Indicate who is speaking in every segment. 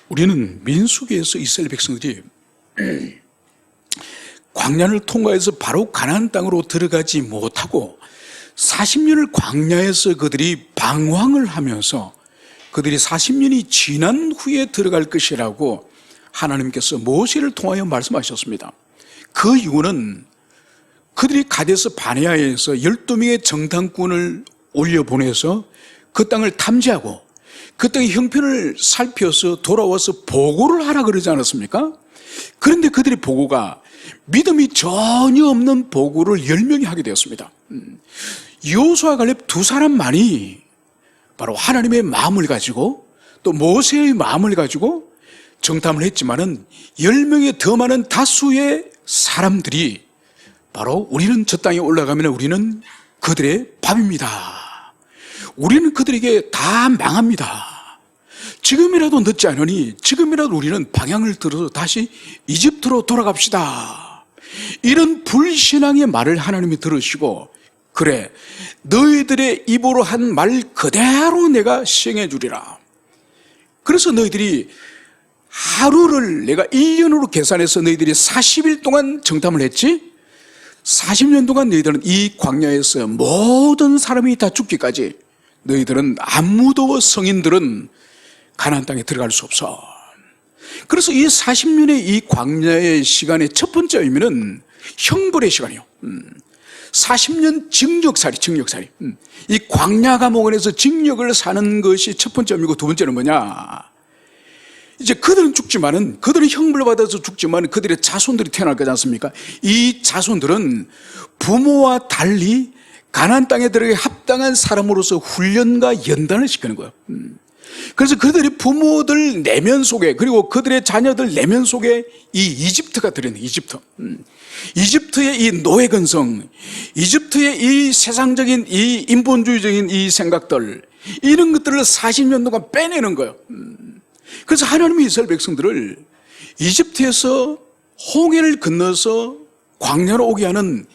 Speaker 1: 우리는 민수기에서 이스라엘 백성들이 광야를 통과해서 바로 가나안 땅으로 들어가지 못하고 40년을 광야에서 그들이 방황을 하면서 그들이 40년이 지난 후에 들어갈 것이라고 하나님께서 모세를 통하여 말씀하셨습니다. 그 이유는 그들이 가데스 바네아에서 12명의 정탐꾼을 올려보내서 그 땅을 탐지하고 그 땅의 형편을 살펴서 돌아와서 보고를 하라 그러지 않았습니까? 그런데 그들의 보고가 믿음이 전혀 없는 보고를 10명이 하게 되었습니다. 여호수아 갈렙 두 사람만이 바로 하나님의 마음을 가지고 또 모세의 마음을 가지고 정탐을 했지만은 10명의 더 많은 다수의 사람들이 바로 우리는 저 땅에 올라가면 우리는 그들의 밥입니다. 우리는 그들에게 다 망합니다. 지금이라도 늦지 않으니 지금이라도 우리는 방향을 들어서 다시 이집트로 돌아갑시다. 이런 불신앙의 말을 하나님이 들으시고 그래 너희들의 입으로 한 말 그대로 내가 시행해 주리라. 그래서 너희들이 하루를 내가 1년으로 계산해서 너희들이 40일 동안 정탐을 했지 40년 동안 너희들은 이 광야에서 모든 사람이 다 죽기까지 너희들은 아무도 성인들은 가나안 땅에 들어갈 수 없어. 그래서 이 40년의 이 광야의 시간의 첫 번째 의미는 형벌의 시간이요. 40년 징역살이. 이 광야 감옥원에서 징역을 사는 것이 첫 번째 의미고 두 번째는 뭐냐? 이제 그들은 죽지만은 그들은 형벌 받아서 죽지만 그들의 자손들이 태어날 거지 않습니까? 이 자손들은 부모와 달리 가나안 땅에 들어가기 합당한 사람으로서 훈련과 연단을 시키는 거예요. 그래서 그들의 부모들 내면 속에 그리고 그들의 자녀들 내면 속에 이 이집트가 들어있는 이집트. 이집트의 이 노예근성, 이집트의 이 세상적인 이 인본주의적인 이 생각들 이런 것들을 40년 동안 빼내는 거예요. 그래서 하나님이 이스라엘 백성들을 이집트에서 홍해를 건너서 광야로 오게 하는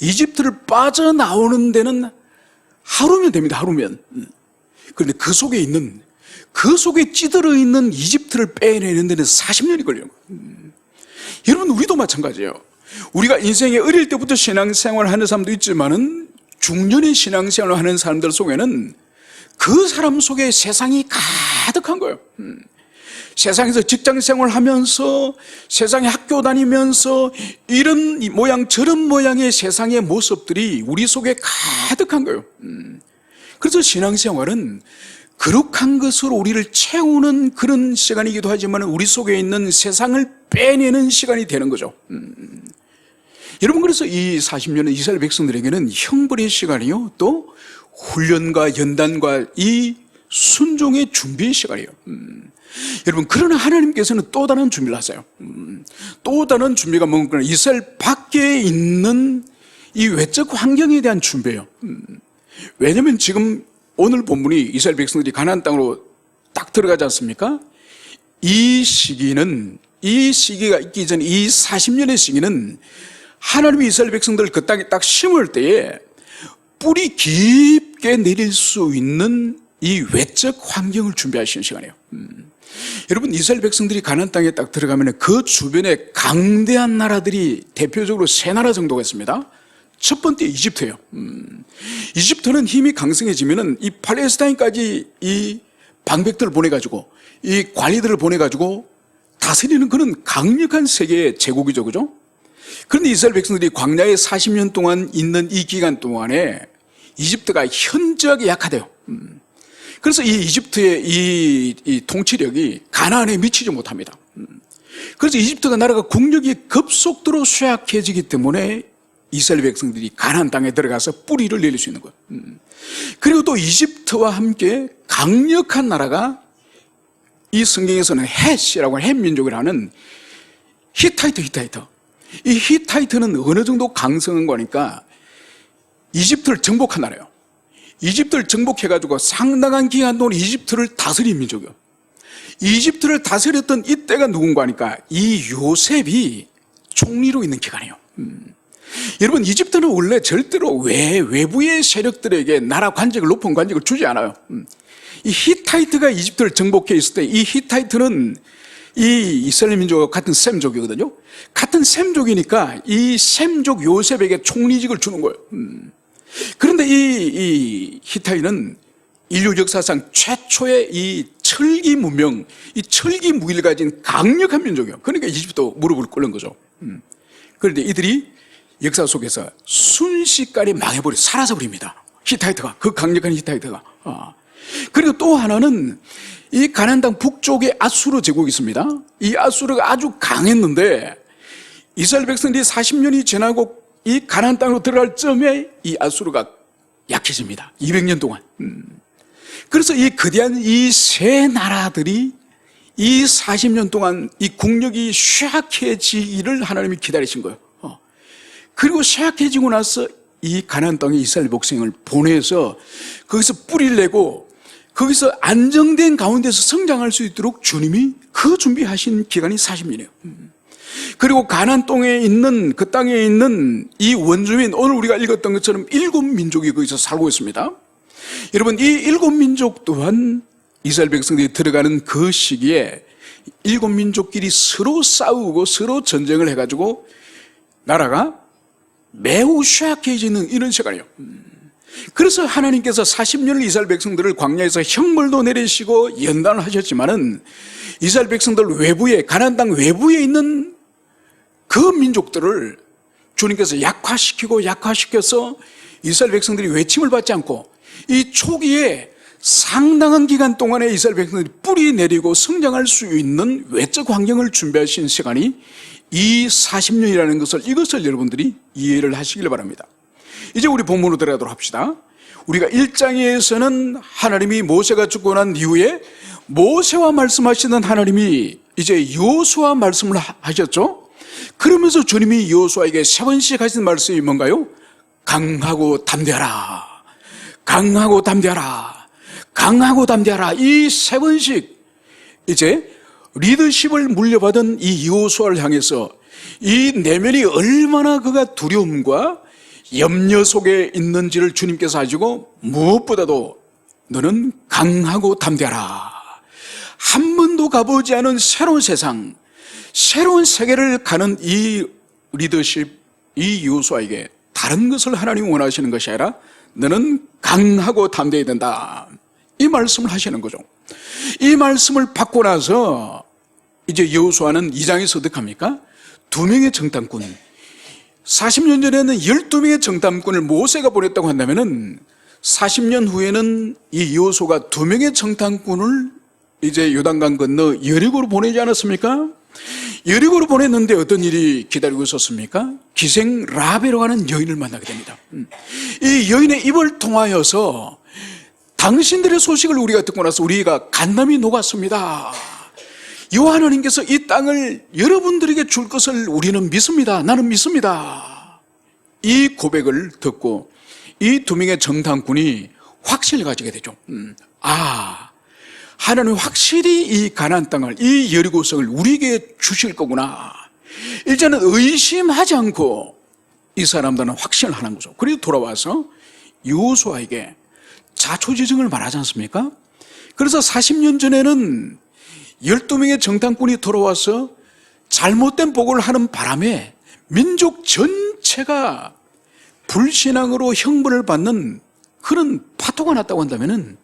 Speaker 1: 이집트를 빠져나오는 데는 하루면 됩니다. 하루면. 그런데 그 속에 찌들어 있는 이집트를 빼내는 데는 40년이 걸려요. 여러분 우리도 마찬가지예요. 우리가 인생에 어릴 때부터 신앙생활을 하는 사람도 있지만은 중년의 신앙생활을 하는 사람들 속에는 그 사람 속에 세상이 가득한 거예요. 세상에서 직장생활을 하면서 세상에 학교 다니면서 이런 모양 저런 모양의 세상의 모습들이 우리 속에 가득한 거예요. 그래서 신앙생활은 거룩한 것으로 우리를 채우는 그런 시간이기도 하지만 우리 속에 있는 세상을 빼내는 시간이 되는 거죠. 여러분 그래서 이 40년은 이스라엘 백성들에게는 형벌의 시간이요 또 훈련과 연단과 이 순종의 준비의 시간이에요. 여러분 그러나 하나님께서는 또 다른 준비를 하세요. 또 다른 준비가 뭔가 이스라엘 밖에 있는 이 외적 환경에 대한 준비예요. 왜냐하면 지금 오늘 본문이 이스라엘 백성들이 가나안 땅으로 딱 들어가지 않습니까? 이 시기가 있기 전 이 40년의 시기는 하나님이 이스라엘 백성들을 그 땅에 딱 심을 때에 뿌리 깊게 내릴 수 있는 이 외적 환경을 준비하시는 시간이에요. 여러분 이스라엘 백성들이 가나안 땅에 딱 들어가면 그 주변에 강대한 나라들이 대표적으로 세 나라 정도가 있습니다. 첫 번째 이집트예요. 이집트는 힘이 강성해지면은 이 팔레스타인까지 이 방백들을 보내가지고 이 관리들을 보내가지고 다스리는 그런 강력한 세계의 제국이죠, 그죠? 그런데 이스라엘 백성들이 광야에 40년 동안 있는 이 기간 동안에 이집트가 현저하게 약화돼요. 그래서 이 이집트의 이 통치력이 가나안에 미치지 못합니다. 그래서 이집트가 나라가 국력이 급속도로 쇠약해지기 때문에 이스라엘 백성들이 가나안 땅에 들어가서 뿌리를 내릴 수 있는 거예요. 그리고 또 이집트와 함께 강력한 나라가 이 성경에서는 헷이라고 하는 헷민족이라는 히타이트. 이 히타이트는 어느 정도 강성한 거니까 이집트를 정복한 나라예요. 이집트를 정복해가지고 상당한 기간 동안 이집트를 다스린 민족이에요. 이집트를 다스렸던 이때가 누군가 하니까 이 요셉이 총리로 있는 기간이에요. 여러분, 이집트는 원래 절대로 외부의 세력들에게 나라 관직을, 높은 관직을 주지 않아요. 이 히타이트가 이집트를 정복해 있을 때 이 히타이트는 이 이스라엘 민족과 같은 셈족이거든요. 같은 셈족이니까 이 셈족 요셉에게 총리직을 주는 거예요. 그런데 이 히타이는 인류 역사상 최초의 이 철기 문명, 이 철기 무기를 가진 강력한 민족이에요. 그러니까 이집트도 무릎을 꿇는 거죠. 그런데 이들이 역사 속에서 순식간에 망해버려, 사라져버립니다. 히타이트가, 그 강력한 히타이트가. 그리고 또 하나는 이 가나안 땅 북쪽에 아수르 제국이 있습니다. 이 아수르가 아주 강했는데 이스라엘 백성들이 40년이 지나고 이 가나안 땅으로 들어갈 쯤에 이 아수르가 약해집니다. 200년 동안. 그래서 이 거대한 이 세 나라들이 이 40년 동안 이 국력이 쇠약해지기를 하나님이 기다리신 거예요. 그리고 쇠약해지고 나서 이 가나안 땅에 이스라엘 백성을 보내서 거기서 뿌리를 내고 거기서 안정된 가운데서 성장할 수 있도록 주님이 그 준비하신 기간이 40년이에요. 그리고 가나안 땅에 있는, 그 땅에 있는 이 원주민, 오늘 우리가 읽었던 것처럼 7민족이 거기서 살고 있습니다. 여러분, 이 7민족 또한 이스라엘 백성들이 들어가는 그 시기에 7민족끼리 서로 싸우고 서로 전쟁을 해가지고 나라가 매우 쇠약해지는 이런 시간이에요. 그래서 하나님께서 40년을 이스라엘 백성들을 광야에서 형벌도 내리시고 연단을 하셨지만은 이스라엘 백성들 외부에, 가나안 땅 외부에 있는 그 민족들을 주님께서 약화시켜서 이스라엘 백성들이 외침을 받지 않고 이 초기에 상당한 기간 동안에 이스라엘 백성들이 뿌리 내리고 성장할 수 있는 외적 환경을 준비하신 시간이 이 40년이라는 것을, 이것을 여러분들이 이해를 하시길 바랍니다. 이제 우리 본문으로 들어가도록 합시다. 우리가 1장에서는 하나님이 모세가 죽고 난 이후에 모세와 말씀하시는 하나님이 이제 여호수아 말씀을 하셨죠. 그러면서 주님이 여호수아에게 세 번씩 하신 말씀이 뭔가요? 강하고 담대하라, 강하고 담대하라, 강하고 담대하라. 이 세 번씩 이제 리더십을 물려받은 이 여호수아를 향해서 이 내면이 얼마나 그가 두려움과 염려 속에 있는지를 주님께서 아시고 무엇보다도 너는 강하고 담대하라. 한 번도 가보지 않은 새로운 세상, 새로운 세계를 가는 이 리더십, 이 여호수아에게 다른 것을 하나님이 원하시는 것이 아니라 너는 강하고 담대해야 된다, 이 말씀을 하시는 거죠. 이 말씀을 받고 나서 이제 여호수아는 2장에서 어떻게 합니까? 2명의 정탐꾼, 40년 전에는 12명의 정탐꾼을 모세가 보냈다고 한다면은 40년 후에는 이 여호수아가 2명의 정탐꾼을 이제 요단강 건너 여리고로 보내지 않았습니까? 여리고로 보냈는데 어떤 일이 기다리고 있었습니까? 기생 라합이라고 하는 여인을 만나게 됩니다. 이 여인의 입을 통하여서 당신들의 소식을 우리가 듣고 나서 우리가 간담이 녹았습니다. 여호와 하나님께서 이 땅을 여러분들에게 줄 것을 우리는 믿습니다. 나는 믿습니다. 이 고백을 듣고 이 2명의 정탐꾼이 확신을 가지게 되죠. 하나님은 확실히 이 가나안 땅을, 이 여리고성을 우리에게 주실 거구나. 이제는 의심하지 않고 이 사람들은 확신을 하는 거죠. 그리고 돌아와서 여호수아에게 자초지정을 말하지 않습니까? 그래서 40년 전에는 12명의 정탐꾼이 돌아와서 잘못된 보고를 하는 바람에 민족 전체가 불신앙으로 형벌을 받는 그런 파토가 났다고 한다면은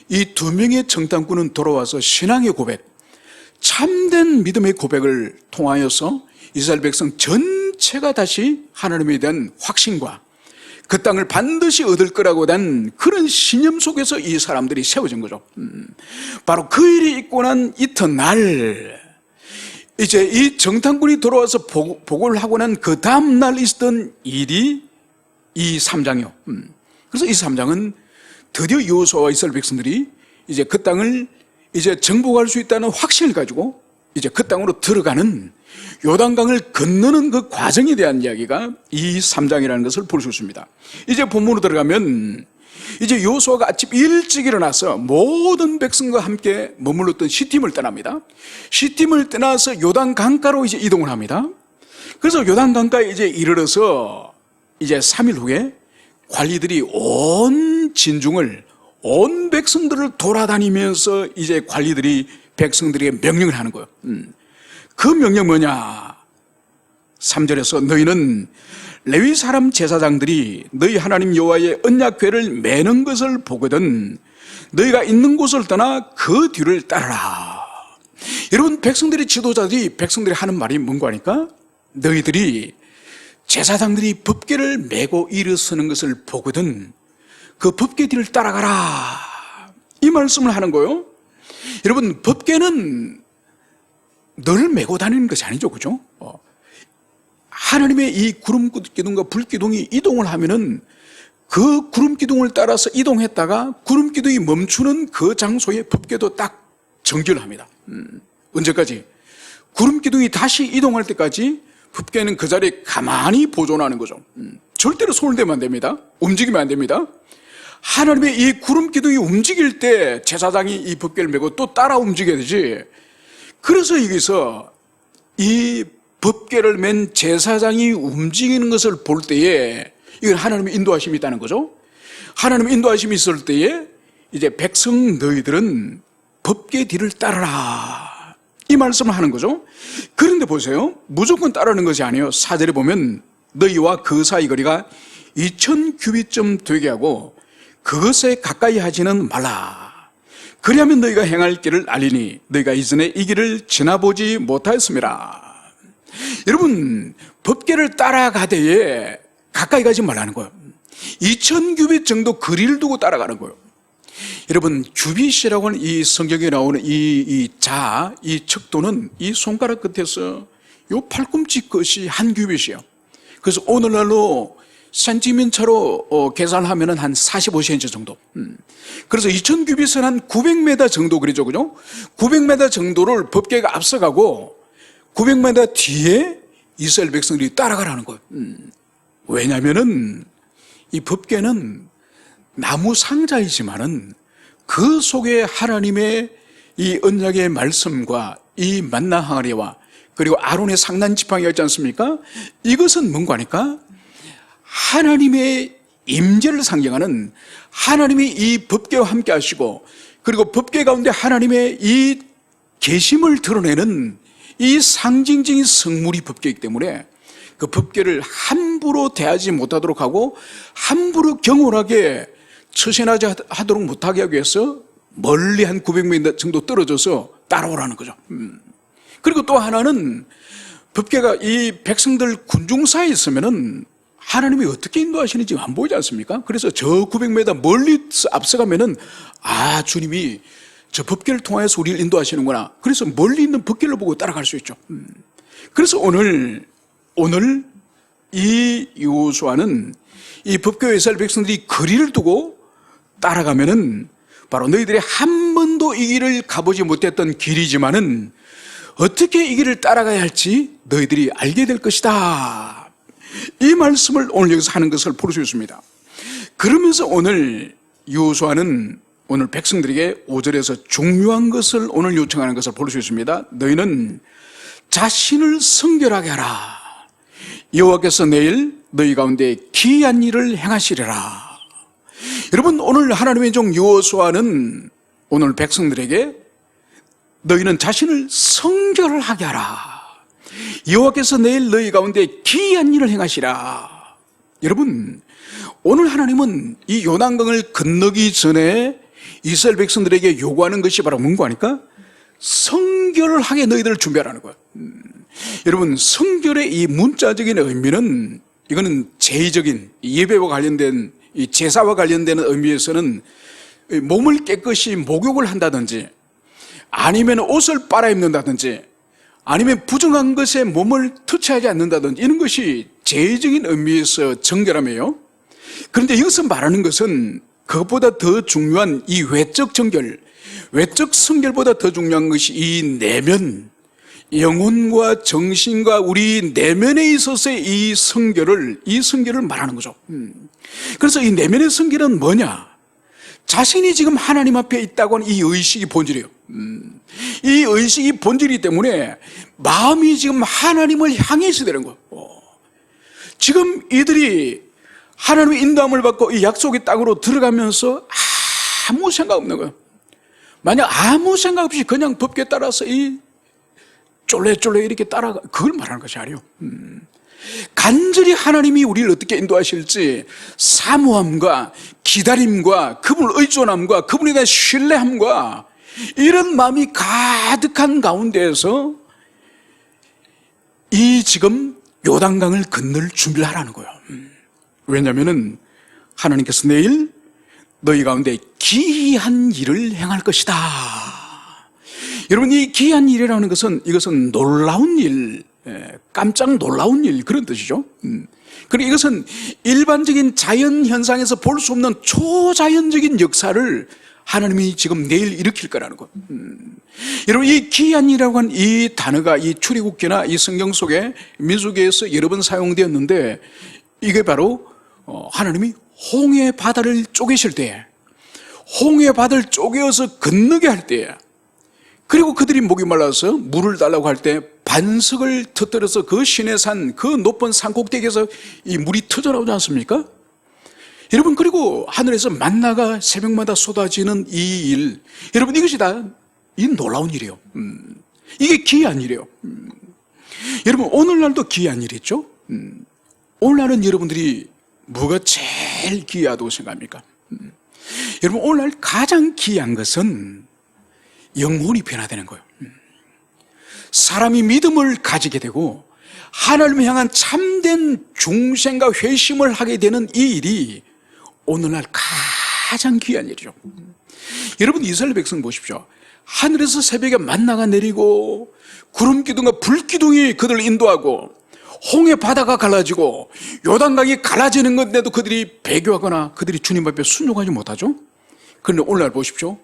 Speaker 1: 이 2명의 정탐꾼은 돌아와서 신앙의 고백, 참된 믿음의 고백을 통하여서 이스라엘 백성 전체가 다시 하나님에 대한 확신과 그 땅을 반드시 얻을 거라고 된 그런 신념 속에서 이 사람들이 세워진 거죠. 바로 그 일이 있고 난 이튿날 이제 이 정탐꾼이 돌아와서 보고를 하고 난 그 다음날 있었던 일이 이 3장이요. 그래서 이 3장은 드디어 여호수아와 이스라엘 백성들이 이제 그 땅을 이제 정복할 수 있다는 확신을 가지고 이제 그 땅으로 들어가는 요단강을 건너는 그 과정에 대한 이야기가 이 3장이라는 것을 볼 수 있습니다. 이제 본문으로 들어가면 이제 여호수아가 아침 일찍 일어나서 모든 백성과 함께 머물렀던 시팀을 떠납니다. 시팀을 떠나서 요단 강가로 이제 이동을 합니다. 그래서 요단 강가에 이제 이르러서 이제 3일 후에 관리들이 온 진중을, 온 백성들을 돌아다니면서 이제 관리들이 백성들에게 명령을 하는 거예요. 그 명령 뭐냐? 3절에서 너희는 레위 사람 제사장들이 너희 하나님 여호와의 언약궤를 매는 것을 보거든 너희가 있는 곳을 떠나 그 뒤를 따르라. 여러분, 백성들의 지도자들이 백성들이 하는 말이 뭔가 하니까 너희들이 제사장들이 법궤를 메고 일어서는 것을 보거든 그 법궤 뒤를 따라가라, 이 말씀을 하는 거예요. 여러분, 법궤는 늘 메고 다니는 것이 아니죠, 그죠? 하나님의 이 구름 기둥과 불 기둥이 이동을 하면은 그 구름 기둥을 따라서 이동했다가 구름 기둥이 멈추는 그 장소에 법궤도 딱 정지를 합니다. 언제까지? 구름 기둥이 다시 이동할 때까지 법궤는 그 자리에 가만히 보존하는 거죠. 절대로 손을 대면 안 됩니다. 움직이면 안 됩니다. 하나님의 이 구름 기둥이 움직일 때 제사장이 이 법궤를 메고 또 따라 움직여야 되지. 그래서 여기서 이 법궤를 맨 제사장이 움직이는 것을 볼 때에 이건 하나님의 인도하심이 있다는 거죠. 하나님의 인도하심이 있을 때에 이제 백성 너희들은 법궤 뒤를 따르라, 이 말씀을 하는 거죠. 그런데 보세요, 무조건 따르는 것이 아니에요. 4절에 보면 너희와 그 사이 거리가 2000규빗쯤 되게 하고 그것에 가까이 하지는 말라. 그리하면 너희가 행할 길을 알리니 너희가 이전에 이 길을 지나보지 못하였음이라. 여러분, 법궤를 따라가되 가까이 가지 말라는 거예요. 2000규빗 정도 거리를 두고 따라가는 거예요. 여러분, 규빗이라고 하는 이 성경에 나오는 이 척도는 이 손가락 끝에서 요 팔꿈치 끝이 한 규빗이에요. 그래서 오늘날로 센티미터로 계산하면 한 45cm 정도. 그래서 2000규빗은 한 900m 정도 그러죠, 그죠? 900m 정도를 법궤가 앞서가고 900m 뒤에 이스라엘 백성들이 따라가라는 거예요. 왜냐하면은 이 법궤는 나무 상자이지만은 그 속에 하나님의 이 언약의 말씀과 이 만나 항아리와 그리고 아론의 상난 지팡이가 있지 않습니까? 이것은 뭔가 하니까 하나님의 임재를 상징하는, 하나님이 이 법궤와 함께 하시고 그리고 법궤 가운데 하나님의 이 계심을 드러내는 이 상징적인 성물이 법궤이기 때문에 그 법궤를 함부로 대하지 못하도록 하고 함부로 경홀하게 처신하지 하도록 못하게 하기 위해서 멀리 한 900m 정도 떨어져서 따라오라는 거죠. 그리고 또 하나는 법궤가 이 백성들 군중 사이에 있으면은 하나님이 어떻게 인도하시는지 안 보이지 않습니까? 그래서 저 900m 멀리 앞서가면은 주님이 저 법궤를 통해서 우리를 인도하시는구나. 그래서 멀리 있는 법궤를 보고 따라갈 수 있죠. 그래서 오늘 이 여호수아는 이 법궤 이스라엘 백성들이 거리를 두고 따라가면은 바로 너희들이 한 번도 이 길을 가보지 못했던 길이지만은 어떻게 이 길을 따라가야 할지 너희들이 알게 될 것이다, 이 말씀을 오늘 여기서 하는 것을 볼 수 있습니다. 그러면서 오늘 여호수아는 오늘 백성들에게 5절에서 중요한 것을 오늘 요청하는 것을 볼 수 있습니다. 너희는 자신을 성결하게 하라. 여호와께서 내일 너희 가운데 기이한 일을 행하시리라. 여러분, 오늘 하나님의 종 여호수아는 오늘 백성들에게 너희는 자신을 성결하게 하라. 여호와께서 내일 너희 가운데 기이한 일을 행하시라. 여러분, 오늘 하나님은 이 요단강을 건너기 전에 이스라엘 백성들에게 요구하는 것이 바로 뭔가 하니까 성결하게 너희들을 준비하라는 거예요. 여러분, 성결의 이 문자적인 의미는 이거는 제의적인 예배와 관련된 이 제사와 관련되는 의미에서는 몸을 깨끗이 목욕을 한다든지 아니면 옷을 빨아입는다든지 아니면 부정한 것에 몸을 터치하지 않는다든지 이런 것이 제의적인 의미에서 정결함이에요. 그런데 여기서 말하는 것은 그것보다 더 중요한 이 외적 정결, 외적 성결보다 더 중요한 것이 이 내면, 영혼과 정신과 우리 내면에 있어서의 이 성결을 말하는 거죠. 그래서 이 내면의 성결은 뭐냐? 자신이 지금 하나님 앞에 있다고 하는 이 의식이 본질이에요. 이 의식이 본질이기 때문에 마음이 지금 하나님을 향해 있어야 되는 거예요. 지금 이들이 하나님의 인도함을 받고 이 약속의 땅으로 들어가면서 아무 생각 없는 거예요. 만약 아무 생각 없이 그냥 법궤 따라서 이 쫄래쫄래 이렇게 따라가, 그걸 말하는 것이 아니에요. 간절히 하나님이 우리를 어떻게 인도하실지 사모함과 기다림과 그분을 의존함과 그분에 대한 신뢰함과 이런 마음이 가득한 가운데에서 이 지금 요단강을 건널 준비를 하라는 거예요. 왜냐하면 하나님께서 내일 너희 가운데 기이한 일을 행할 것이다. 여러분, 이 기이한 일이라는 것은 이것은 놀라운 일, 깜짝 놀라운 일, 그런 뜻이죠. 그리고 이것은 일반적인 자연 현상에서 볼 수 없는 초자연적인 역사를 하나님이 지금 내일 일으킬 거라는 것. 여러분, 이 기이한 일이라고 하는 이 단어가 이 출애굽기나 이 성경 속에 민수기에서 여러 번 사용되었는데, 이게 바로 하나님이 홍해 바다를 쪼개실 때에, 홍해 바다를 쪼개어서 건너게 할 때에, 그리고 그들이 목이 말라서 물을 달라고 할 때 반석을 터뜨려서 그 시내산, 그 높은 산꼭대기에서 이 물이 터져나오지 않습니까? 여러분, 그리고 하늘에서 만나가 새벽마다 쏟아지는 이 일, 여러분, 이것이 다 이 놀라운 일이에요. 이게 기이한 일이에요. 여러분, 오늘날도 기이한 일이죠. 오늘날은 여러분들이 뭐가 제일 기이하다고 생각합니까? 여러분, 오늘날 가장 기이한 것은 영혼이 변화되는 거예요. 사람이 믿음을 가지게 되고 하나님을 향한 참된 중생과 회심을 하게 되는 이 일이 오늘날 가장 귀한 일이죠. 여러분, 이스라엘 백성 보십시오. 하늘에서 새벽에 만나가 내리고 구름 기둥과 불 기둥이 그들을 인도하고 홍해 바다가 갈라지고 요단강이 갈라지는 건데도 그들이 배교하거나 그들이 주님 앞에 순종하지 못하죠. 그런데 오늘날 보십시오.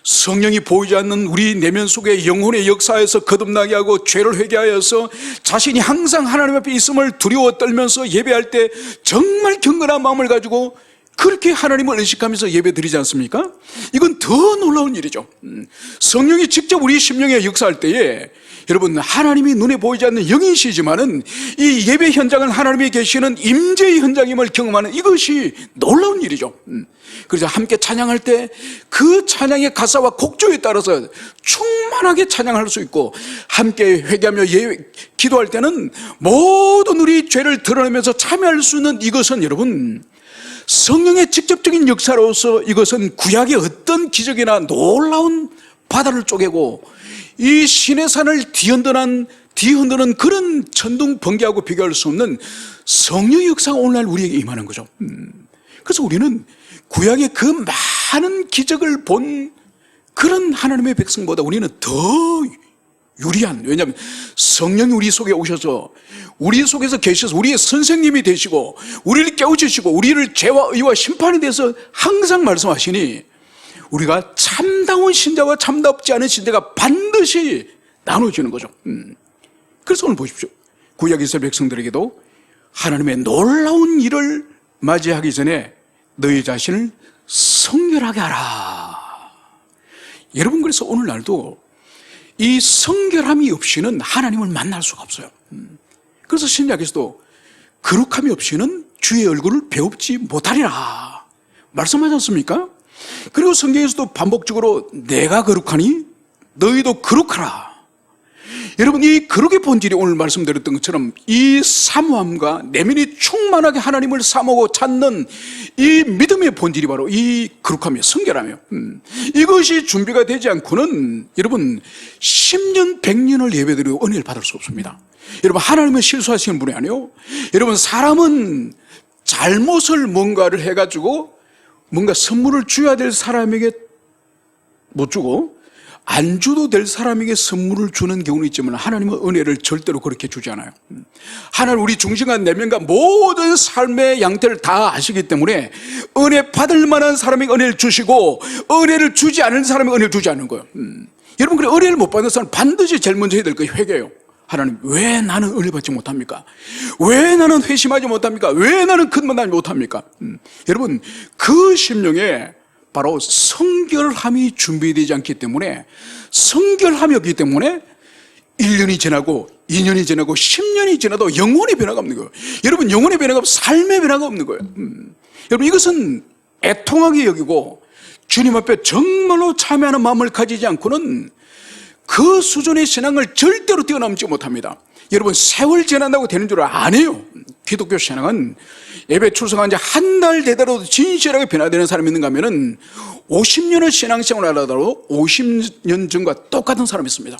Speaker 1: 성령이 보이지 않는 우리 내면 속에 영혼의 역사에서 거듭나게 하고 죄를 회개하여서 자신이 항상 하나님 앞에 있음을 두려워 떨면서 예배할 때 정말 경건한 마음을 가지고 그렇게 하나님을 의식하면서 예배 드리지 않습니까? 이건 더 놀라운 일이죠. 성령이 직접 우리 심령에 역사할 때에 여러분, 하나님이 눈에 보이지 않는 영이시지만은 이 예배 현장은 하나님이 계시는 임재의 현장임을 경험하는 이것이 놀라운 일이죠. 그래서 함께 찬양할 때 그 찬양의 가사와 곡조에 따라서 충만하게 찬양할 수 있고, 함께 회개하며 기도할 때는 모든 우리 죄를 드러내면서 참여할 수 있는 이것은 여러분, 성령의 직접적인 역사로서 이것은 구약의 어떤 기적이나 놀라운 바다를 쪼개고 이 시내산을 뒤흔드는 그런 천둥 번개하고 비교할 수 없는 성령의 역사가 오늘날 우리에게 임하는 거죠. 그래서 우리는 구약의 그 많은 기적을 본 그런 하나님의 백성보다 우리는 더 유리한, 왜냐하면 성령이 우리 속에 오셔서 우리 속에서 계셔서 우리의 선생님이 되시고 우리를 깨우치시고 우리를 죄와 의와 심판에 대해서 항상 말씀하시니 우리가 참다운 신자와 참답지 않은 신자가 반드시 나눠지는 거죠. 그래서 오늘 보십시오. 구약 이스라엘 백성들에게도 하나님의 놀라운 일을 맞이하기 전에 너희 자신을 성결하게 하라. 여러분, 그래서 오늘날도 이 성결함이 없이는 하나님을 만날 수가 없어요. 그래서 신약에서도 거룩함이 없이는 주의 얼굴을 배웁지 못하리라 말씀하지 않습니까? 그리고 성경에서도 반복적으로 내가 거룩하니 너희도 거룩하라. 여러분, 이 거룩의 본질이 오늘 말씀드렸던 것처럼 이 사모함과 내면이 충만하게 하나님을 사모하고 찾는 이 믿음의 본질이 바로 이 거룩함이에요. 성결함이에요. 이것이 준비가 되지 않고는 여러분 10년 100년을 예배드리고 은혜를 받을 수 없습니다. 여러분, 하나님은 실수하시는 분이 아니에요. 여러분, 사람은 잘못을 뭔가를 해가지고 뭔가 선물을 줘야 될 사람에게 못 주고 안 줘도 될 사람에게 선물을 주는 경우는 있지만 하나님은 은혜를 절대로 그렇게 주지 않아요. 하나님 우리 중심과 내면과 모든 삶의 양태를 다 아시기 때문에 은혜 받을 만한 사람에게 은혜를 주시고 은혜를 주지 않은 사람에게 은혜를 주지 않는 거예요. 여러분, 그래 은혜를 못 받는 사람은 반드시 제일 먼저 해야 될 거 회개예요. 하나님, 왜 나는 은혜 받지 못합니까? 왜 나는 회심하지 못합니까? 왜 나는 근만하지 못합니까? 여러분, 그 심령에 바로 성결함이 준비되지 않기 때문에, 성결함이 없기 때문에 1년이 지나고 2년이 지나고 10년이 지나도 영혼의 변화가 없는 거예요. 여러분, 영혼의 변화가 없고 삶의 변화가 없는 거예요. 여러분, 이것은 애통하게 여기고 주님 앞에 정말로 참여하는 마음을 가지지 않고는 그 수준의 신앙을 절대로 뛰어넘지 못합니다. 여러분, 세월 지난다고 되는 줄 아니에요. 기독교 신앙은 예배 출석한 지 한 달 되더라도 진실하게 변화되는 사람이 있는가 하면은 50년을 신앙생활을 하더라도 50년 전과 똑같은 사람이 있습니다.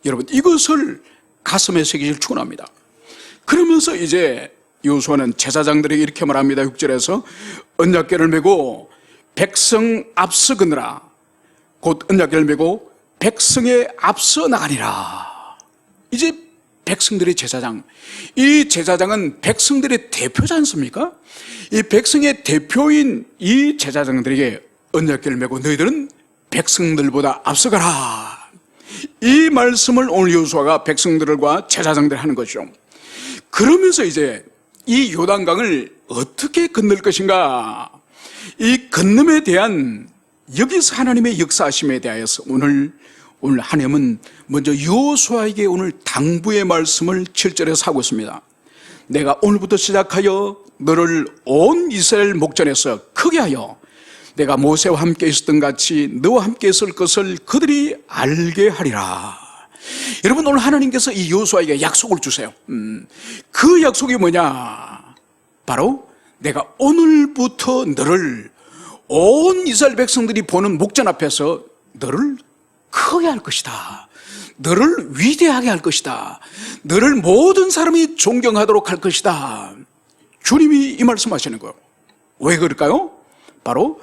Speaker 1: 여러분, 이것을 가슴에 새기길 축원합니다. 그러면서 이제 여호수아는 제사장들에게 이렇게 말합니다. 6절에서 언약궤를 메고 백성 앞서 거느라, 곧 언약궤를 메고 백성에 앞서 나가리라. 이제 백성들의 제사장, 이 제사장은 백성들의 대표지 않습니까? 이 백성의 대표인 이 제사장들에게 언약궤를 메고 너희들은 백성들보다 앞서가라. 이 말씀을 오늘 여호수아가 백성들과 제사장들 하는 것이죠. 그러면서 이제 이 요단강을 어떻게 건널 것인가, 이 건너에 대한 여기서 하나님의 역사하심에 대하여서 오늘 하나님은 먼저 여호수아에게 오늘 당부의 말씀을 7절에서 하고 있습니다. 내가 오늘부터 시작하여 너를 온 이스라엘 목전에서 크게 하여 내가 모세와 함께 있었던 같이 너와 함께 있을 것을 그들이 알게 하리라. 여러분, 오늘 하나님께서 이 여호수아에게 약속을 주세요. 그 약속이 뭐냐? 바로 내가 오늘부터 너를 온 이스라엘 백성들이 보는 목전 앞에서 너를 크게 할 것이다. 너를 위대하게 할 것이다. 너를 모든 사람이 존경하도록 할 것이다. 주님이 이 말씀하시는 거예요. 왜 그럴까요? 바로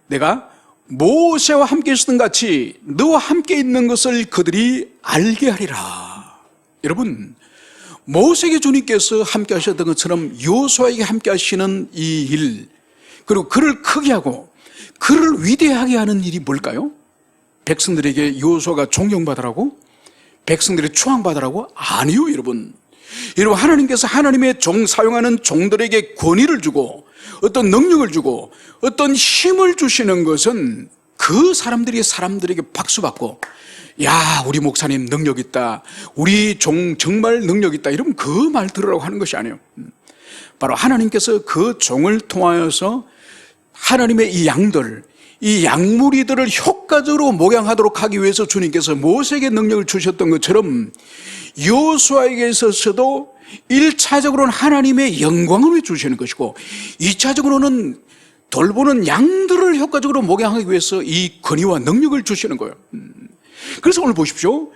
Speaker 1: 내가 모세와 함께 있었던 같이 너와 함께 있는 것을 그들이 알게 하리라. 여러분, 모세에게 주님께서 함께 하셨던 것처럼 여호수아에게 함께 하시는 이 일, 그리고 그를 크게 하고 그를 위대하게 하는 일이 뭘까요? 백성들에게 여호수아가 존경받으라고? 백성들이 추앙받으라고? 아니요, 여러분. 여러분, 하나님께서 하나님의 사용하는 종들에게 권위를 주고 어떤 능력을 주고 어떤 힘을 주시는 것은 그 사람들에게 박수받고, 야, 우리 목사님 능력 있다, 우리 종 정말 능력 있다, 이러면 그 말 들으라고 하는 것이 아니에요. 바로 하나님께서 그 종을 통하여서 하나님의 이 양들, 이 양무리들을 효과적으로 목양하도록 하기 위해서 주님께서 모세에게 능력을 주셨던 것처럼 여호수아에게 있어서도 1차적으로는 하나님의 영광을 주시는 것이고 2차적으로는 돌보는 양들을 효과적으로 목양하기 위해서 이 권위와 능력을 주시는 거예요. 그래서 오늘 보십시오.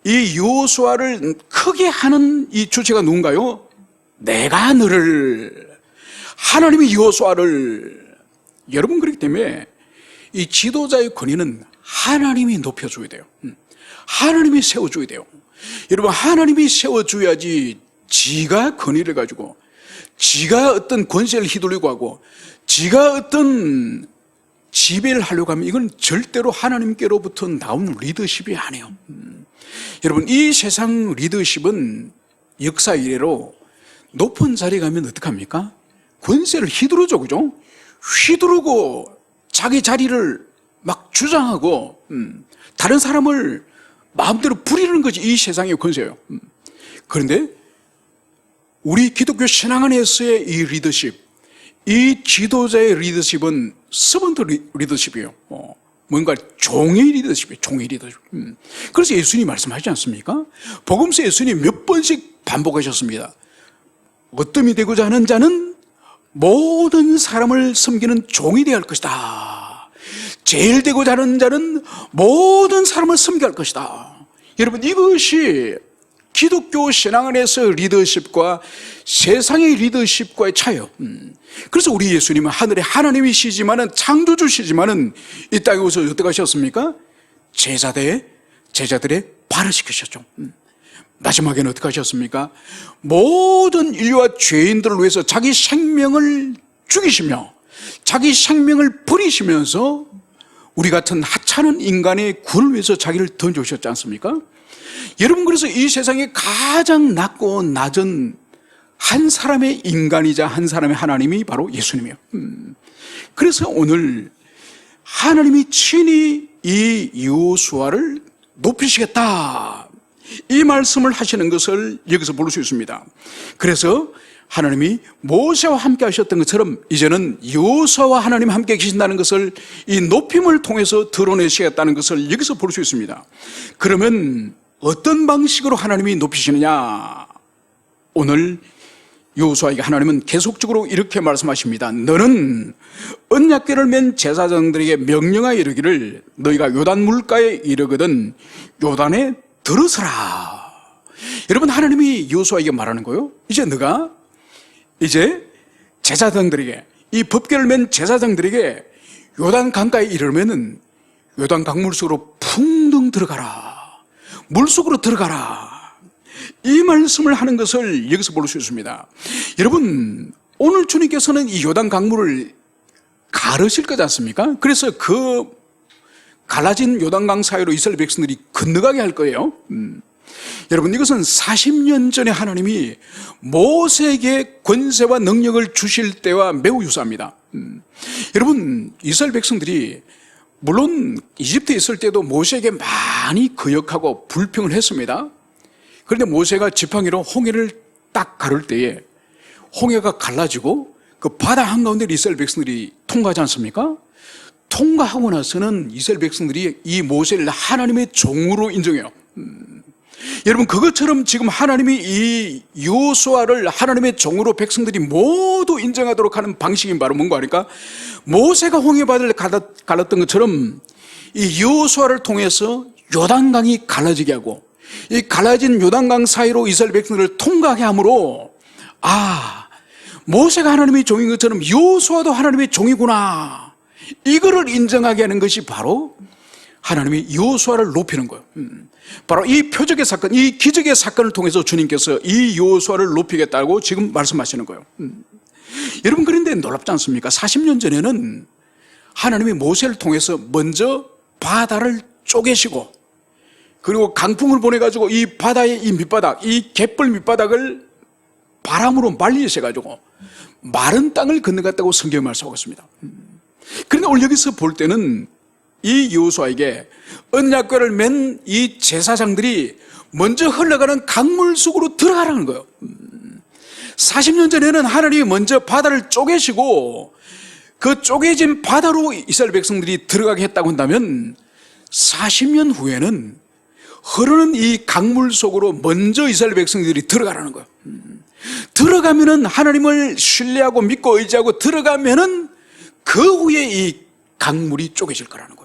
Speaker 1: 이 여호수아를 크게 하는 이 주체가 누군가요? 내가 너를, 하나님이 여호수아를, 여러분, 그렇기 때문에 이 지도자의 권위는 하나님이 높여줘야 돼요. 하나님이 세워줘야 돼요. 여러분, 하나님이 세워줘야지 지가 권위를 가지고 지가 어떤 권세를 휘둘리고 하고 지가 어떤 지배를 하려고 하면 이건 절대로 하나님께로부터 나온 리더십이 아니에요. 여러분, 이 세상 리더십은 역사 이래로 높은 자리에 가면 어떡합니까? 권세를 휘두르죠, 그죠? 휘두르고 자기 자리를 막 주장하고 다른 사람을 마음대로 부리는 것이 이 세상의 권세예요. 그런데 우리 기독교 신앙 안에서의 이 리더십, 이 지도자의 리더십은 서번트 리더십이에요. 뭔가 종의 리더십이에요. 종의 리더십. 그래서 예수님이 말씀하지 않습니까? 복음서 예수님이 몇 번씩 반복하셨습니다. 어뜸이 되고자 하는 자는 모든 사람을 섬기는 종이 되어야 할 것이다. 제일 되고자 하는 자는 모든 사람을 섬겨야 할 것이다. 여러분, 이것이 기독교 신앙 안에서 리더십과 세상의 리더십과의 차이요. 그래서 우리 예수님은 하늘에 하나님이시지만은 창조주시지만은 이 땅에 오셔서 어떻게 하셨습니까? 제자들의 발을 씻기셨죠. 마지막에는 어떻게 하셨습니까? 모든 인류와 죄인들을 위해서 자기 생명을 죽이시며 자기 생명을 버리시면서 우리 같은 하찮은 인간의 구원을 위해서 자기를 던져주셨지 않습니까? 여러분, 그래서 이 세상에 가장 낮고 낮은 한 사람의 인간이자 한 사람의 하나님이 바로 예수님이에요. 그래서 오늘 하나님이 친히 이 여호수아를 높이시겠다, 이 말씀을 하시는 것을 여기서 볼 수 있습니다. 그래서 하나님이 모세와 함께 하셨던 것처럼 이제는 여호수아와 하나님 함께 계신다는 것을 이 높임을 통해서 드러내시겠다는 것을 여기서 볼 수 있습니다. 그러면 어떤 방식으로 하나님이 높이시느냐? 오늘 여호수아에게 하나님은 계속적으로 이렇게 말씀하십니다. 너는 언약궤를 맨 제사장들에게 명령하여 이르기를 너희가 요단 물가에 이르거든 요단에 들어서라. 여러분, 하나님이 여호수아에게 말하는 거예요. 이제 제사장들에게, 이 법궤를 맨 제사장들에게 요단 강가에 이르면은 요단 강물 속으로 풍덩 들어가라. 물 속으로 들어가라. 이 말씀을 하는 것을 여기서 볼 수 있습니다. 여러분, 오늘 주님께서는 이 요단 강물을 가르실 거지 않습니까? 그래서 그 갈라진 요단강 사이로 이스라엘 백성들이 건너가게 할 거예요. 여러분, 이것은 40년 전에 하나님이 모세에게 권세와 능력을 주실 때와 매우 유사합니다. 여러분, 이스라엘 백성들이 물론 이집트에 있을 때도 모세에게 많이 거역하고 불평을 했습니다. 그런데 모세가 지팡이로 홍해를 딱 가를 때에 홍해가 갈라지고 그 바다 한가운데 이스라엘 백성들이 통과하지 않습니까? 통과하고 나서는 이스라엘 백성들이 이 모세를 하나님의 종으로 인정해요. 여러분, 그것처럼 지금 하나님이 이 여호수아를 하나님의 종으로 백성들이 모두 인정하도록 하는 방식이 바로 뭔가 하니까 모세가 홍해바다를 갈랐던 것처럼 이 여호수아를 통해서 요단강이 갈라지게 하고 이 갈라진 요단강 사이로 이스라엘 백성들을 통과하게 함으로 모세가 하나님의 종인 것처럼 여호수아도 하나님의 종이구나, 이거를 인정하게 하는 것이 바로 하나님이 여호수아를 높이는 거예요. 바로 이 표적의 사건, 이 기적의 사건을 통해서 주님께서 이 여호수아를 높이겠다고 지금 말씀하시는 거예요. 여러분, 그런데 놀랍지 않습니까? 40년 전에는 하나님이 모세를 통해서 먼저 바다를 쪼개시고 그리고 강풍을 보내가지고 이 바다의 이 밑바닥, 이 갯벌 밑바닥을 바람으로 말리셔가지고 마른 땅을 건너갔다고 성경에 말씀하고 있습니다. 그런데 오늘 여기서 볼 때는 이 여호수아에게 언약궤를 맨 이 제사장들이 먼저 흘러가는 강물 속으로 들어가라는 거예요. 40년 전에는 하나님이 먼저 바다를 쪼개시고 그 쪼개진 바다로 이스라엘 백성들이 들어가게 했다고 한다면 40년 후에는 흐르는 이 강물 속으로 먼저 이스라엘 백성들이 들어가라는 거예요. 들어가면은 하나님을 신뢰하고 믿고 의지하고 들어가면은 그 후에 이 강물이 쪼개질 거라는 거예요.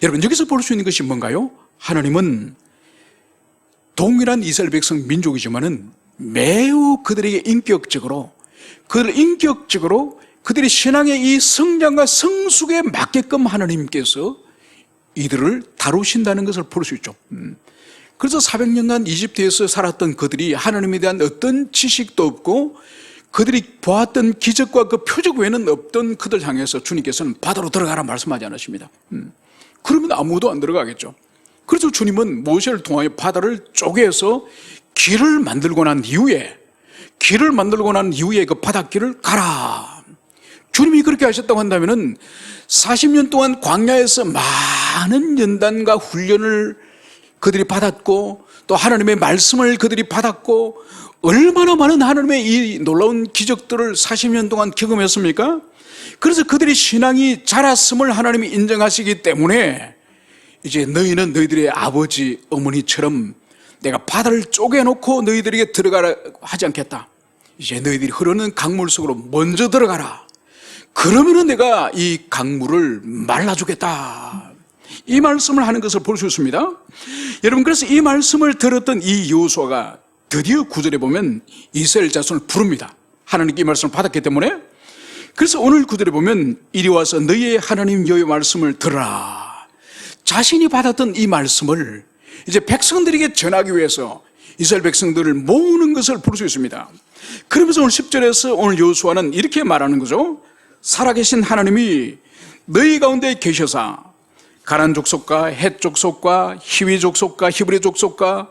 Speaker 1: 여러분, 여기서 볼 수 있는 것이 뭔가요? 하나님은 동일한 이스라엘 백성 민족이지만은 매우 그들에게 인격적으로 그들의 신앙의 이 성장과 성숙에 맞게끔 하나님께서 이들을 다루신다는 것을 볼 수 있죠. 그래서 400년간 이집트에서 살았던 그들이 하나님에 대한 어떤 지식도 없고 그들이 보았던 기적과 그 표적 외에는 없던 그들 향해서 주님께서는 바다로 들어가라 말씀하지 않으십니다. 그러면 아무도 안 들어가겠죠. 그래서 주님은 모세를 통하여 바다를 쪼개서 길을 만들고 난 이후에 그 바닷길을 가라. 주님이 그렇게 하셨다고 한다면은 40년 동안 광야에서 많은 연단과 훈련을 그들이 받았고 또 하나님의 말씀을 그들이 받았고 얼마나 많은 하나님의 이 놀라운 기적들을 40년 동안 경험했습니까? 그래서 그들의 신앙이 자랐음을 하나님이 인정하시기 때문에 이제 너희는 너희들의 아버지 어머니처럼 내가 바다를 쪼개놓고 너희들에게 들어가라 하지 않겠다. 이제 너희들이 흐르는 강물 속으로 먼저 들어가라. 그러면은 내가 이 강물을 말라주겠다. 이 말씀을 하는 것을 볼 수 있습니다. 여러분, 그래서 이 말씀을 들었던 이 여호수아가 드디어 9절에 보면 이스라엘 자손을 부릅니다. 하나님께 이 말씀을 받았기 때문에. 그래서 오늘 9절에 보면 이리 와서 너희의 하나님 여호와의 말씀을 들으라. 자신이 받았던 이 말씀을 이제 백성들에게 전하기 위해서 이스라엘 백성들을 모으는 것을 볼 수 있습니다. 그러면서 오늘 10절에서 오늘 여호수아는 이렇게 말하는 거죠. 살아계신 하나님이 너희 가운데 계셔서 가나안 족속과 헷 족속과 히위 족속과 히브리 족속과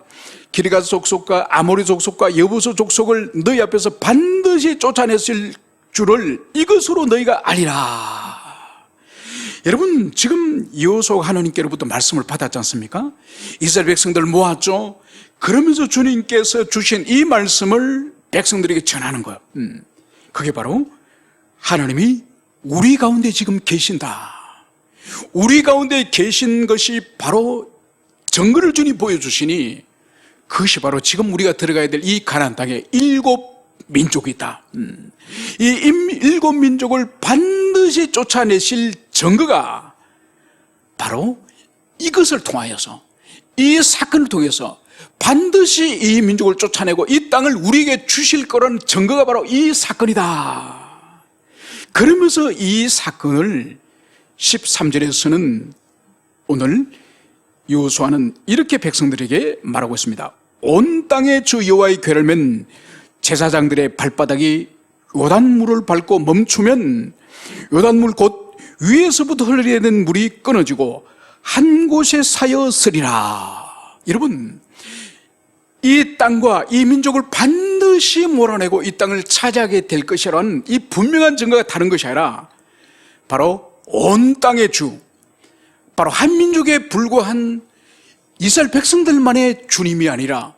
Speaker 1: 기르가스 족속과 아모리 족속과 여부수 족속을 너희 앞에서 반드시 쫓아냈을 줄을 이것으로 너희가 알리라. 여러분, 지금 여호수아가 하나님께로부터 말씀을 받았지 않습니까? 이스라엘 백성들 모았죠. 그러면서 주님께서 주신 이 말씀을 백성들에게 전하는 거예요. 그게 바로 하나님이 우리 가운데 지금 계신다. 우리 가운데 계신 것이 바로 증거를 주님 보여주시니 그것이 바로 지금 우리가 들어가야 될 이 가나안 땅에 7 민족이 있다. 이 7 민족을 반드시 쫓아내실 증거가 바로 이것을 통하여서, 이 사건을 통해서 반드시 이 민족을 쫓아내고 이 땅을 우리에게 주실 거라는 증거가 바로 이 사건이다. 그러면서 이 사건을 13절에서는 오늘 여호수아는 이렇게 백성들에게 말하고 있습니다. 온 땅에 주 여호와의 궤를 맨 제사장들의 발바닥이 요단물을 밟고 멈추면 요단물 곧 위에서부터 흘러내리는 물이 끊어지고 한 곳에 쌓여 서리라. 여러분, 이 땅과 이 민족을 반드시 몰아내고 이 땅을 차지하게 될 것이라는 이 분명한 증거가 다른 것이 아니라 바로 온 땅의 주, 바로 한 민족에 불과한 이스라엘 백성들만의 주님이 아니라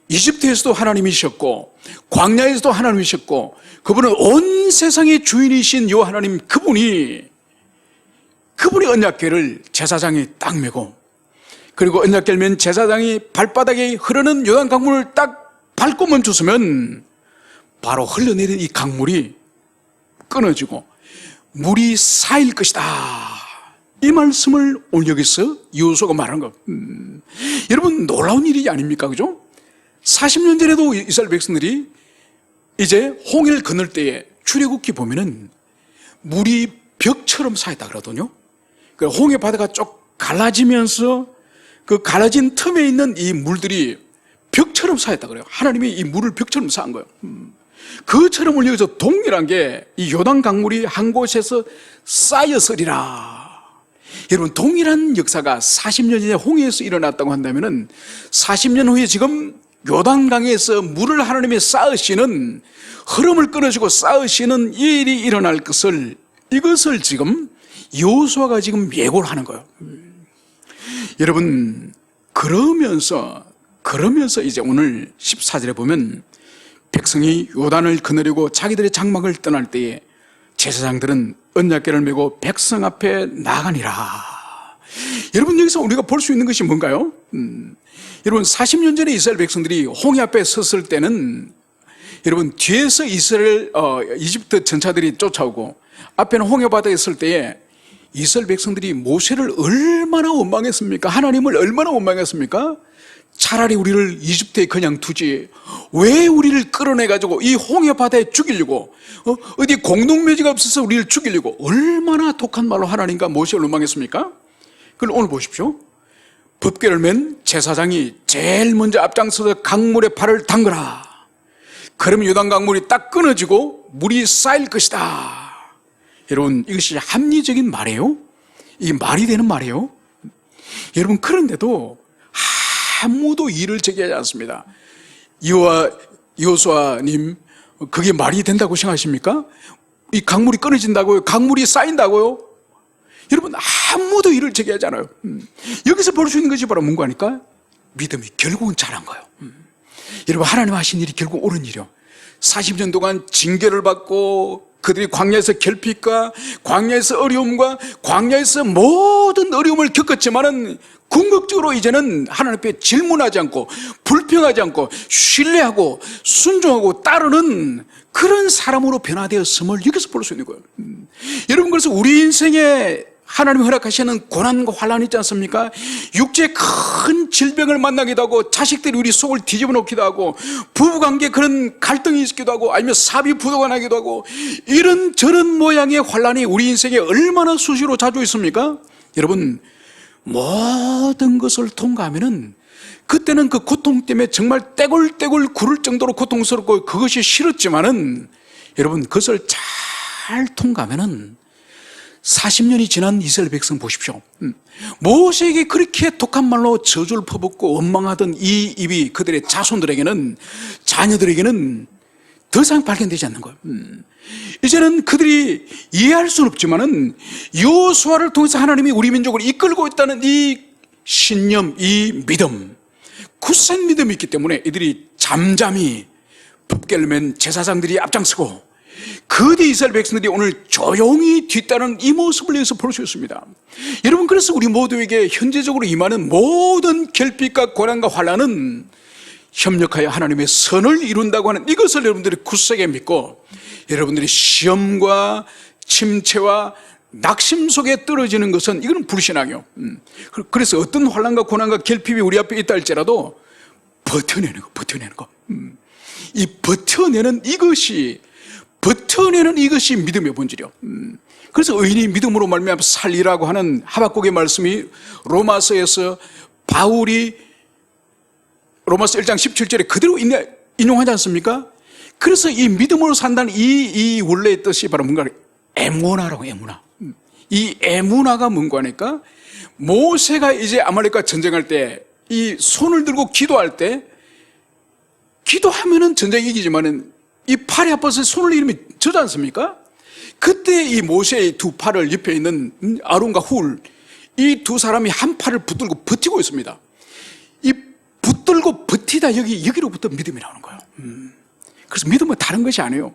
Speaker 1: 이집트에서도 하나님이셨고 광야에서도 하나님이셨고 그분은 온 세상의 주인이신 요 하나님, 그분이 언약궤를 제사장이 딱 메고, 그리고 언약궤를 맨 제사장이 발바닥에 흐르는 요단 강물을 딱 밟고 멈췄으면 바로 흘러내린 이 강물이 끊어지고 물이 쌓일 것이다. 이 말씀을 오늘 여기서 여호수아가 말한 것. 여러분, 놀라운 일이 아닙니까? 그죠? 40년 전에도 이스라엘 백성들이 이제 홍해를 건널 때에 출애굽기 보면은 물이 벽처럼 쌓였다 그러거든요. 그 홍해 바다가 쭉 갈라지면서 그 갈라진 틈에 있는 이 물들이 벽처럼 쌓였다 그래요. 하나님이 이 물을 벽처럼 쌓은 거예요. 그처럼 여기서 동일한 게 이 요단 강물이 한 곳에서 쌓여서리라. 여러분, 동일한 역사가 40년 전에 홍해에서 일어났다고 한다면은 40년 후에 지금 요단강에서 물을 하나님이 쌓으시는, 흐름을 끊어주고 쌓으시는 일이 일어날 것을, 이것을 지금 여호수아가 지금 예고를 하는 거예요. 여러분, 그러면서 이제 오늘 14절에 보면 백성이 요단을 거느리고 자기들의 장막을 떠날 때에 제사장들은 언약궤를 메고 백성 앞에 나가니라. 여러분, 여기서 우리가 볼 수 있는 것이 뭔가요? 여러분, 40년 전에 이스라엘 백성들이 홍해 앞에 섰을 때는 여러분, 뒤에서 이집트 전차들이 쫓아오고 앞에는 홍해 바다에 설 때에 이스라엘 백성들이 모세를 얼마나 원망했습니까? 하나님을 얼마나 원망했습니까? 차라리 우리를 이집트에 그냥 두지 왜 우리를 끌어내가지고 이 홍해 바다에 죽이려고, 어디 공동묘지가 없어서 우리를 죽이려고 얼마나 독한 말로 하나님과 모세를 원망했습니까? 그럼 오늘 보십시오. 법궤를 맨 제사장이 제일 먼저 앞장서서 강물에 발을 담그라. 그러면 요단 강물이 딱 끊어지고 물이 쌓일 것이다. 여러분, 이것이 합리적인 말이에요? 이게 말이 되는 말이에요? 여러분, 그런데도 아무도 이를 제기하지 않습니다. 여호수아님, 그게 말이 된다고 생각하십니까? 이 강물이 끊어진다고요? 강물이 쌓인다고요? 여러분, 아무도 이를 제기하지 않아요. 여기서 볼 수 있는 것이 바로 뭔가 하니까 믿음이 결국은 잘한 거예요. 여러분, 하나님 하신 일이 결국 옳은 일이요. 40년 동안 징계를 받고 그들이 광야에서 결핍과 광야에서 어려움과 광야에서 모든 어려움을 겪었지만은 궁극적으로 이제는 하나님 앞에 질문하지 않고 불평하지 않고 신뢰하고 순종하고 따르는 그런 사람으로 변화되었음을 여기서 볼 수 있는 거예요. 여러분, 그래서 우리 인생에 하나님이 허락하시는 고난과 환란이 있지 않습니까? 육체의 큰 질병을 만나기도 하고 자식들이 우리 속을 뒤집어 놓기도 하고 부부관계에 그런 갈등이 있기도 하고 아니면 사비 부도가 나기도 하고 이런 저런 모양의 환란이 우리 인생에 얼마나 수시로 자주 있습니까? 여러분, 모든 것을 통과하면은 그때는 그 고통 때문에 정말 떼굴떼굴 구를 정도로 고통스럽고 그것이 싫었지만은 여러분, 그것을 잘 통과하면은 40년이 지난 이스라엘 백성 보십시오. 모세에게 그렇게 독한 말로 저주를 퍼붓고 원망하던 이 입이 그들의 자손들에게는, 자녀들에게는 더 이상 발견되지 않는 거예요. 이제는 그들이 이해할 수는 없지만은 여호수아를 통해서 하나님이 우리 민족을 이끌고 있다는 이 신념, 이 믿음, 굳센 믿음이 있기 때문에 이들이 잠잠히 법궤를 맨 제사장들이 앞장서고 그 뒤 이스라엘 백성들이 오늘 조용히 뒤따르는 이 모습을 여기서 볼 수 있습니다. 여러분, 그래서 우리 모두에게 현재적으로 임하는 모든 결핍과 고난과 환난은 협력하여 하나님의 선을 이룬다고 하는 이것을 여러분들이 굳세게 믿고, 여러분들이 시험과 침체와 낙심 속에 떨어지는 것은 이건 불신앙이요. 그래서 어떤 환난과 고난과 결핍이 우리 앞에 있다 할지라도 버텨내는 거. 이 버텨내는 이것이 믿음의 본질이요. 그래서 의인이 믿음으로 말미암아 살리라고 하는 하박국의 말씀이 로마서에서 바울이 로마서 1장 17절에 그대로 인용하지 않습니까? 그래서 이 믿음으로 산다는 이 원래의 뜻이 바로 뭔가 에무나라고, 에무나. 이 에무나가 뭔가 하니까 모세가 이제 아말렉과 전쟁할 때 이 손을 들고 기도할 때, 기도하면은 전쟁 이기지만은 이 팔이 아파서 손을 이르면 져지 않습니까? 그때 이 모세의 두 팔을 옆에 있는 아론과 훌, 이 두 사람이 한 팔을 붙들고 버티고 있습니다. 이 붙들고 버티다 여기로부터 믿음이 나오는 거예요. 그래서 믿음은 다른 것이 아니에요.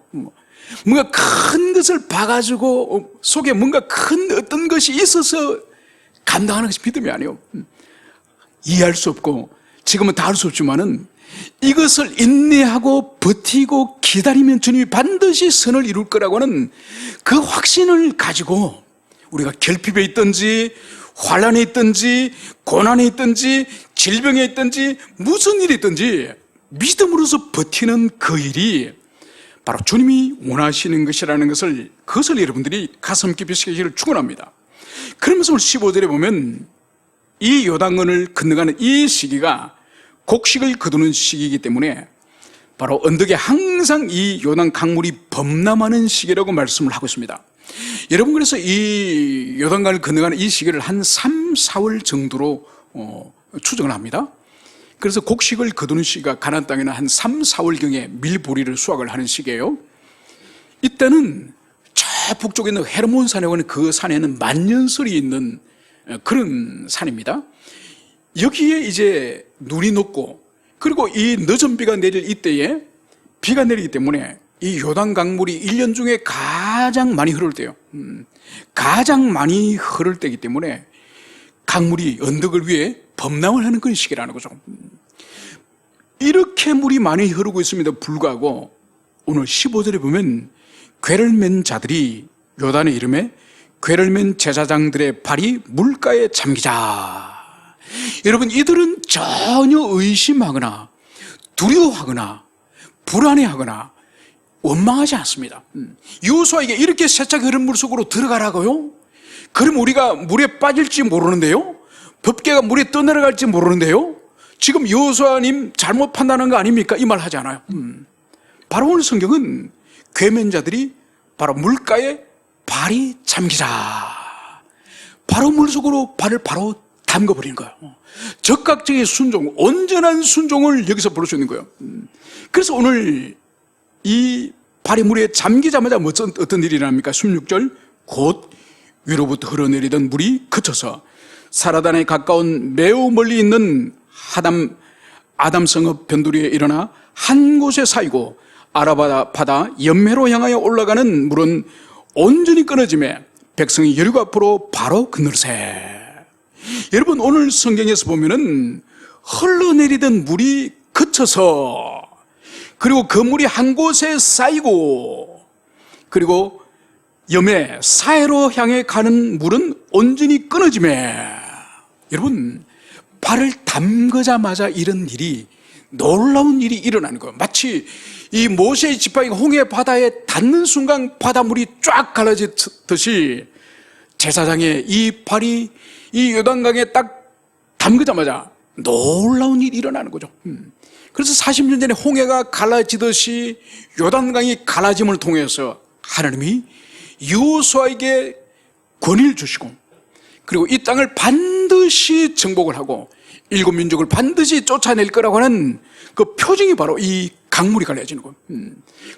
Speaker 1: 뭔가 큰 것을 봐가지고 속에 뭔가 큰 어떤 것이 있어서 감당하는 것이 믿음이 아니에요. 이해할 수 없고 지금은 다 할 수 없지만은 이것을 인내하고 버티고 기다리면 주님이 반드시 선을 이룰 거라고 하는 그 확신을 가지고 우리가 결핍에 있든지 환난에 있든지 고난에 있든지 질병에 있든지 무슨 일이 있든지 믿음으로서 버티는 그 일이 바로 주님이 원하시는 것이라는 그것을 여러분들이 가슴 깊이 새기기를 축원합니다. 그러면서 15절에 보면 이 요단강을 건너가는 이 시기가 곡식을 거두는 시기이기 때문에 바로 언덕에 항상 이 요단 강물이 범람하는 시기라고 말씀을 하고 있습니다. 여러분, 그래서 이 요단강을 건너가는 이 시기를 한 3, 4월 정도로 추정을 합니다. 그래서 곡식을 거두는 시기가 가나안 땅에는 한 3, 4월경에 밀보리를 수확을 하는 시기예요. 이때는 저 북쪽에 있는 헤르몬산이라고 하는 그 산에는 만년설이 있는 그런 산입니다. 여기에 이제 눈이 녹고, 그리고 이 늦은 비가 내릴 이때에 비가 내리기 때문에 이 요단 강물이 1년 중에 가장 많이 흐를 때요. 가장 많이 흐를 때이기 때문에 강물이 언덕을 위해 범람을 하는 그런 시기라는 거죠. 이렇게 물이 많이 흐르고 있음에도 불구하고 오늘 15절에 보면 궤를 맨 자들이 요단의 이름에 궤를 맨 제사장들의 발이 물가에 잠기자. 여러분, 이들은 전혀 의심하거나 두려워하거나 불안해하거나 원망하지 않습니다. 여호수아에게 이렇게 세차게 흐른 물 속으로 들어가라고요? 그럼 우리가 물에 빠질지 모르는데요? 법궤가 물에 떠내려갈지 모르는데요? 지금 여호수아님 잘못 판단한 거 아닙니까? 이 말 하지 않아요. 바로 오늘 성경은 궤면자들이 바로 물가에 발이 잠기자. 바로 물속으로 발을 바로 담궈버리는 거예요. 적극적인 순종, 온전한 순종을 여기서 볼 수 있는 거예요. 그래서 오늘 이 발이 물에 잠기자마자 어떤 일이 일어납니까? 16절, 곧 위로부터 흘러내리던 물이 그쳐서 사라단에 가까운 매우 멀리 있는 아담성읍 변두리에 일어나 한 곳에 쌓이고 아라바 바다 연매로 향하여 올라가는 물은 온전히 끊어지매 백성이 여리고 앞으로 바로 건너세. 여러분, 오늘 성경에서 보면은 흘러내리던 물이 그쳐서, 그리고 그 물이 한 곳에 쌓이고, 그리고 염해 사해로 향해 가는 물은 온전히 끊어지매. 여러분, 발을 담그자마자 이런 일이, 놀라운 일이 일어나는 거예요. 마치 이 모세의 지팡이가 홍해 바다에 닿는 순간 바닷물이 쫙 갈라지듯이 제사장의 이 발이 이 요단강에 딱 담그자마자 놀라운 일이 일어나는 거죠. 그래서 40년 전에 홍해가 갈라지듯이 요단강이 갈라짐을 통해서 하나님이 여호수아에게 권위를 주시고, 그리고 이 땅을 반드시 정복을 하고 일곱 민족을 반드시 쫓아낼 거라고 하는 그 표징이 바로 이 강물이 갈라지는 거예요.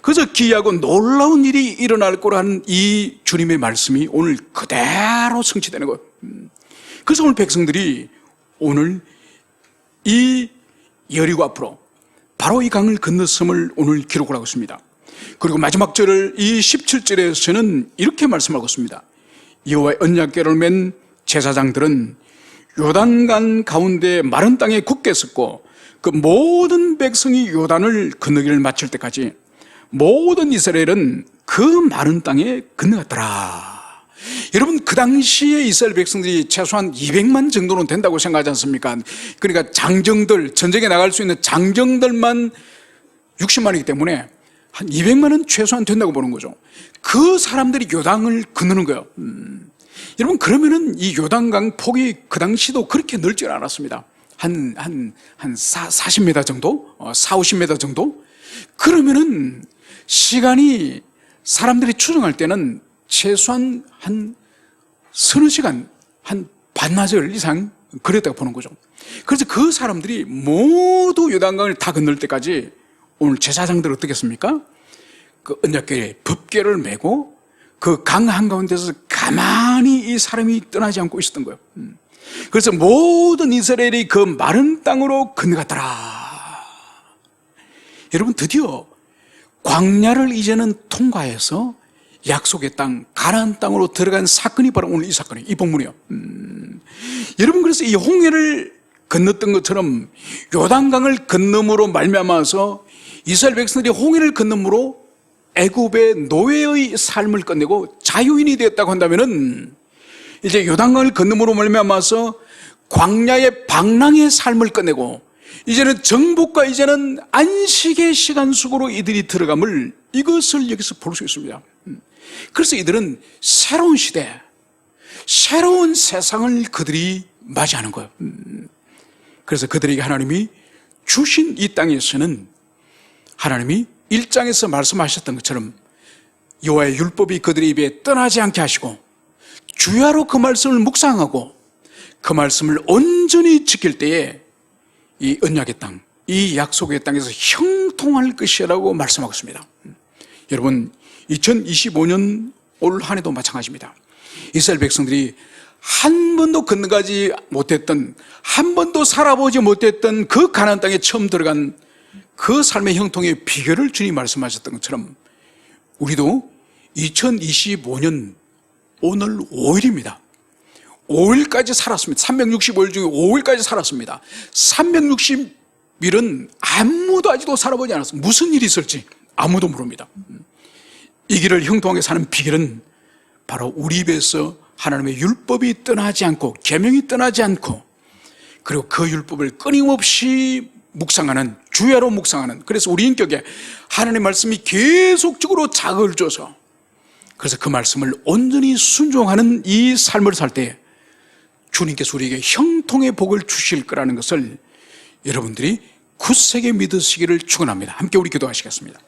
Speaker 1: 그래서 기이하고 놀라운 일이 일어날 거라는 이 주님의 말씀이 오늘 그대로 성취되는 거예요. 그래서 오늘 백성들이 오늘 이 여리고 앞으로 바로 이 강을 건넜음을 오늘 기록을 하고 있습니다. 그리고 마지막 절을 이 17절에서는 이렇게 말씀하고 있습니다. 여호와의 언약궤를 맨 제사장들은 요단강 가운데 마른 땅에 굳게 섰고 그 모든 백성이 요단을 건너기를 마칠 때까지 모든 이스라엘은 그 마른 땅에 건너갔더라. 여러분, 그 당시에 이스라엘 백성들이 최소한 200만 정도는 된다고 생각하지 않습니까? 그러니까 장정들, 전쟁에 나갈 수 있는 장정들만 60만이기 때문에 한 200만은 최소한 된다고 보는 거죠. 그 사람들이 요단을 건너는 거예요. 여러분, 그러면은 이 요단강 폭이 그 당시도 그렇게 넓지 않았습니다. 한 40m 정도? 50m 정도? 그러면은 시간이 사람들이 추정할 때는 최소한 한 서너 시간, 한 반나절 이상 그랬다고 보는 거죠. 그래서 그 사람들이 모두 요단강을 다 건널 때까지 오늘 제사장들 어떻게 했습니까? 그 언약궤에 법궤를 메고 그 강 한가운데서 가만히 이 사람이 떠나지 않고 있었던 거예요. 그래서 모든 이스라엘이 그 마른 땅으로 건너갔더라. 여러분, 드디어 광야를 이제는 통과해서 약속의 땅, 가나안 땅으로 들어간 사건이 바로 오늘 이 사건이에요. 이 본문이에요. 여러분, 그래서 이 홍해를 건넜던 것처럼 요단강을 건너므로 말미암아서 이스라엘 백성들이 홍해를 건너므로 애굽의 노예의 삶을 끝내고 자유인이 되었다고 한다면은 이제 요단강을 건너므로 말미암아서 광야의 방랑의 삶을 끝내고 이제는 정복과 이제는 안식의 시간 속으로 이들이 들어감을 이것을 여기서 볼 수 있습니다. 그래서 이들은 새로운 시대, 새로운 세상을 그들이 맞이하는 거예요. 그래서 그들에게 하나님이 주신 이 땅에서는 하나님이 1장에서 말씀하셨던 것처럼 여호와의 율법이 그들의 입에 떠나지 않게 하시고 주야로 그 말씀을 묵상하고 그 말씀을 온전히 지킬 때에 이 언약의 땅, 이 약속의 땅에서 형통할 것이라고 말씀하고 있습니다. 여러분, 2025년 올 한 해도 마찬가지입니다. 이스라엘 백성들이 한 번도 건너가지 못했던, 한 번도 살아보지 못했던 그 가나안 땅에 처음 들어간 그 삶의 형통의 비결을 주님이 말씀하셨던 것처럼 우리도 2025년 오늘 5일입니다. 5일까지 살았습니다. 365일 중에 5일까지 살았습니다. 360일은 아무도 아직도 살아보지 않았습니다. 무슨 일이 있을지 아무도 모릅니다. 이 길을 형통하게 사는 비결은 바로 우리 입에서 하나님의 율법이 떠나지 않고 계명이 떠나지 않고 그리고 그 율법을 끊임없이 묵상하는, 주야로 묵상하는, 그래서 우리 인격에 하나님의 말씀이 계속적으로 자극을 줘서 그래서 그 말씀을 온전히 순종하는 이 삶을 살 때 주님께서 우리에게 형통의 복을 주실 거라는 것을 여러분들이 굳세게 믿으시기를 축원합니다. 함께 우리 기도하시겠습니다.